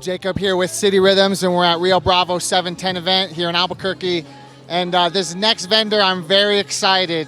Jacob here with Citi Rhythms, and we're at Rio Bravo 710 event here in Albuquerque. And this next vendor I'm very excited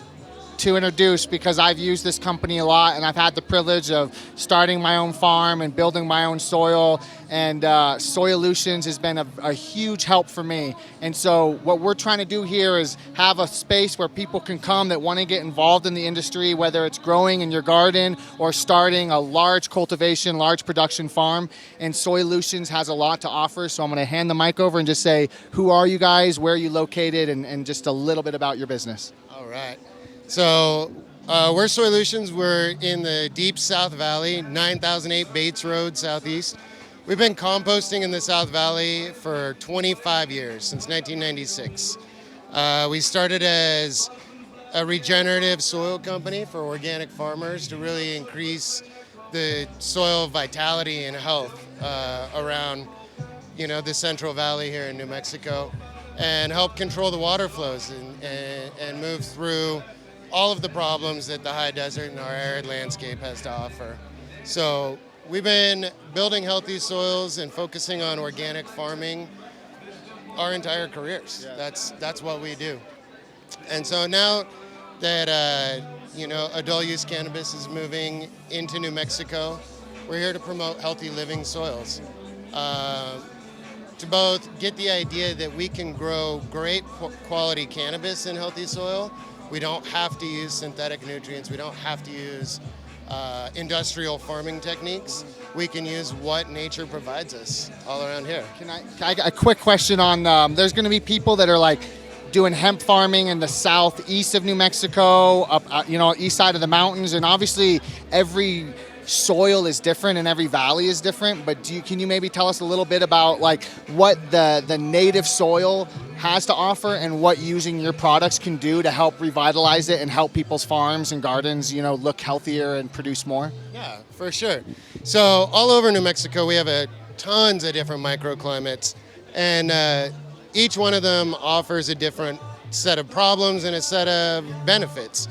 to introduce because I've used this company a lot, and I've had the privilege of starting my own farm and building my own soil, and Soilutions has been a huge help for me. And so what we're trying to do here is have a space where people can come that want to get involved in the industry, whether it's growing in your garden or starting a large cultivation, large production farm. And Soilutions has a lot to offer, so I'm going to hand the mic over and just say, who are you guys, where are you located, and just a little bit about your business. All right. So we're Soilutions. We're in the deep South Valley, 9008 Bates Road, Southeast. We've been composting in the South Valley for 25 years, since 1996. We started as a regenerative soil company for organic farmers to really increase the soil vitality and health around, the Central Valley here in New Mexico, and help control the water flows and move through all of the problems that the high desert and our arid landscape has to offer. So we've been building healthy soils and focusing on organic farming our entire careers. Yeah. That's what we do. And so now that adult use cannabis is moving into New Mexico, we're here to promote healthy living soils. To both get the idea that we can grow great quality cannabis in healthy soil. We don't have to use synthetic nutrients. We don't have to use industrial farming techniques. We can use what nature provides us all around here. Can I a quick question on, there's going to be people that are like doing hemp farming in the southeast of New Mexico, up, east side of the mountains, and obviously every soil is different and every valley is different, but can you maybe tell us a little bit about like what the native soil has to offer and what using your products can do to help revitalize it and help people's farms and gardens, look healthier and produce more? Yeah, for sure. So all over New Mexico, we have tons of different microclimates, and each one of them offers a different set of problems and a set of benefits.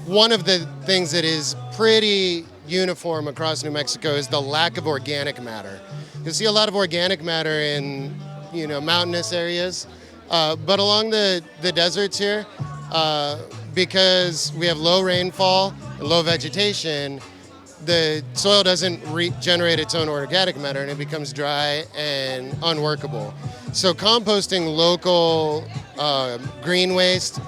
One of the things that is pretty uniform across New Mexico is the lack of organic matter. You see a lot of organic matter in mountainous areas, but along the deserts here, because we have low rainfall and low vegetation, the soil doesn't regenerate its own organic matter and it becomes dry and unworkable. So composting local green waste,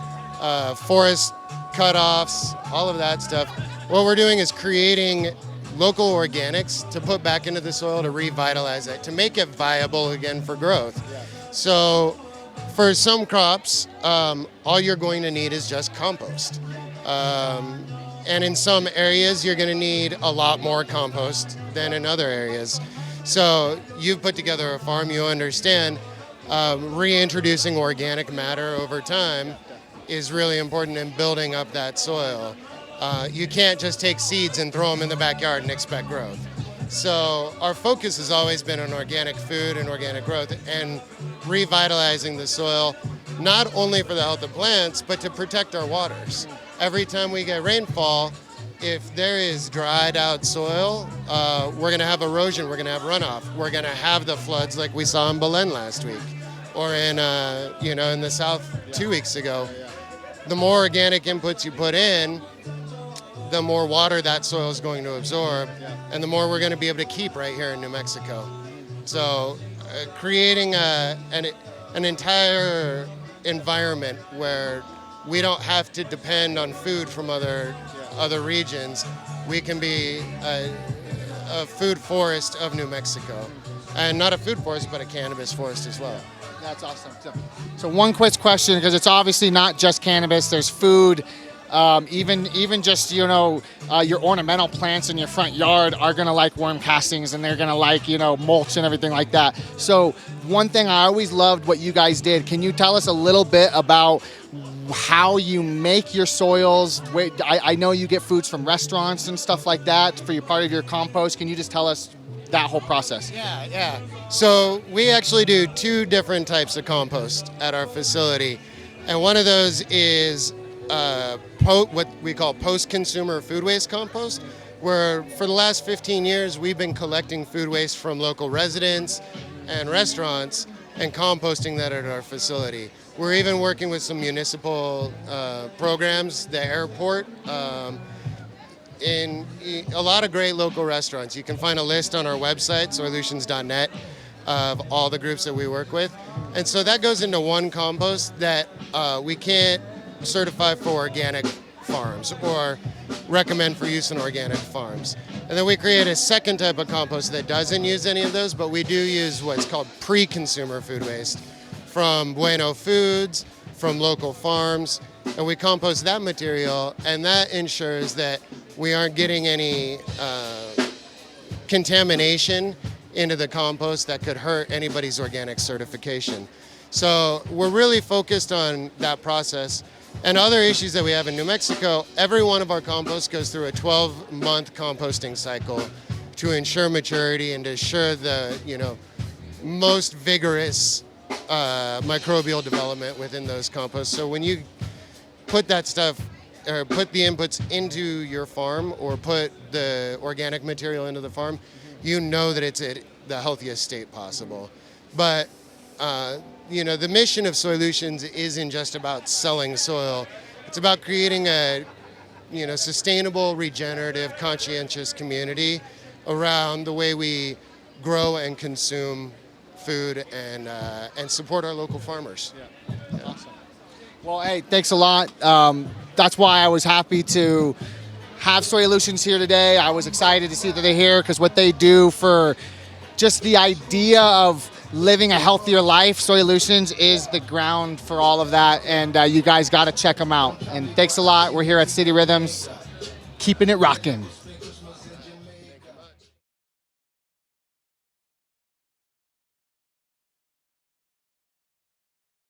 forest cutoffs, all of that stuff, what we're doing is creating local organics to put back into the soil to revitalize it, to make it viable again for growth. Yeah. So for some crops, all you're going to need is just compost. And in some areas, you're going to need a lot more compost than in other areas. So you've put together a farm, you understand reintroducing organic matter over time is really important in building up that soil. You can't just take seeds and throw them in the backyard and expect growth. So our focus has always been on organic food and organic growth and revitalizing the soil, not only for the health of plants, but to protect our waters. Every time we get rainfall, if there is dried out soil, we're gonna have erosion, we're gonna have runoff, we're gonna have the floods like we saw in Belen last week, or in the south 2 weeks ago. The more organic inputs you put in, the more water that soil is going to absorb, and the more we're going to be able to keep right here in New Mexico. So creating an entire environment where we don't have to depend on food from other regions. We can be a food forest of New Mexico. And not a food forest, but a cannabis forest as well. That's awesome. So one quick question, because it's obviously not just cannabis, there's food. Even just, your ornamental plants in your front yard are going to like worm castings, and they're going to like, mulch and everything like that. So one thing I always loved what you guys did. Can you tell us a little bit about how you make your soils? I know you get foods from restaurants and stuff like that for your part of your compost. Can you just tell us that whole process? Yeah. So we actually do 2 different types of compost at our facility. And one of those is what we call post-consumer food waste compost, where for the last 15 years we've been collecting food waste from local residents and restaurants and composting that at our facility. We're even working with some municipal programs, the airport, in a lot of great local restaurants. You can find a list on our website, soilutions.net, of all the groups that we work with. And so that goes into one compost that we can't certify for organic farms or recommend for use in organic farms. And then we create a second type of compost that doesn't use any of those, but we do use what's called pre-consumer food waste from Bueno Foods, from local farms, and we compost that material, and that ensures that we aren't getting any contamination into the compost that could hurt anybody's organic certification. So we're really focused on that process. And other issues that we have in New Mexico, every one of our composts goes through a 12-month composting cycle to ensure maturity and to ensure the most vigorous microbial development within those composts. So when you put that stuff, or put the inputs into your farm, or put the organic material into the farm, you know that it's at the healthiest state possible. But the mission of Soilutions isn't just about selling soil. It's about creating a sustainable, regenerative, conscientious community around the way we grow and consume food and support our local farmers. Yeah. Awesome. Well, hey, thanks a lot. That's why I was happy to have Soilutions here today. I was excited to see that they're here because what they do for just the idea of living a healthier life, Soilutions is the ground for all of that, and you guys got to check them out. And thanks a lot. We're here at Citi Rhythms, keeping it rocking.